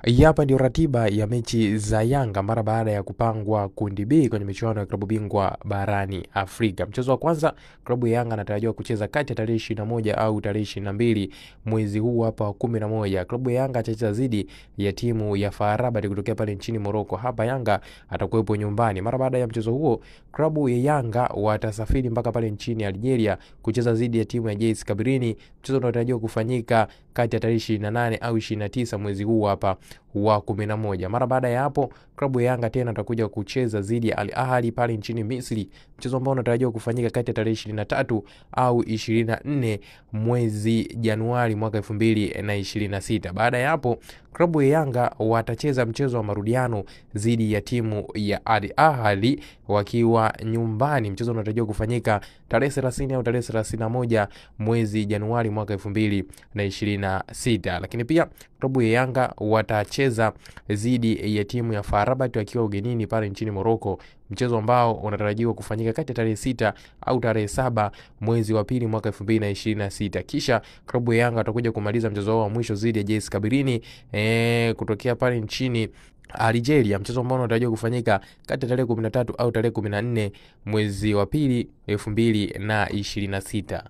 Hii hapa ndio ratiba ya mechi za Yanga mara baada ya kupangwa kundi B kwenye michuano ya klabu bingwa barani Afrika. Mchezo wa kwanza klabu ya Yanga anatarajiwa kucheza kati ya tarehe 21 au tarehe 22 mwezi huu hapa wa 11. Klabu ya Yanga atacheza dhidi ya timu ya FAR Rabat kutokea pale nchini Morocco. Hapa Yanga atakuwepo nyumbani. Mara baada ya mchezo huo, klabu ya Yanga watasafiri mpaka pale nchini Algeria kucheza dhidi ya timu ya JS Kabylie. Mchezo unatarajiwa kufanyika kati ya tarehe 28 au 29 mwezi huu hapa wa 11. Mara baada ya hapo klabu ya Yanga tena atakuja kucheza dhidi ya Al Ahly pale nchini Misri, mchezo ambao unatarajiwa kufanyika kati ya tarehe 23 au 24 mwezi Januari mwaka 2026. Baada ya hapo klabu ya Yanga watacheza mchezo wa marudiano dhidi ya timu ya Al Ahly wakiwa nyumbani. Mchezo unatarajiwa kufanyika tarehe 30 au tarehe 31 mwezi Januari mwaka 2026. Lakini pia klabu ya Yanga watacheza dhidi ya timu ya FAR Rabat wakiwa ugenini pale nchini Morocco, mchezo ambao unatarajiwa kufanyika kati ya tarehe 6 au tarehe 7 mwezi wa pili mwaka 2026. Kisha klabu ya Yanga watakuja kumaliza mchezo wao wa mwisho dhidi ya JS Kabylie kutokea pale nchini Algeria, mchezo ambao unatarajiwa kufanyika kati ya tarehe 13 au tarehe 14 mwezi wa pili 2026.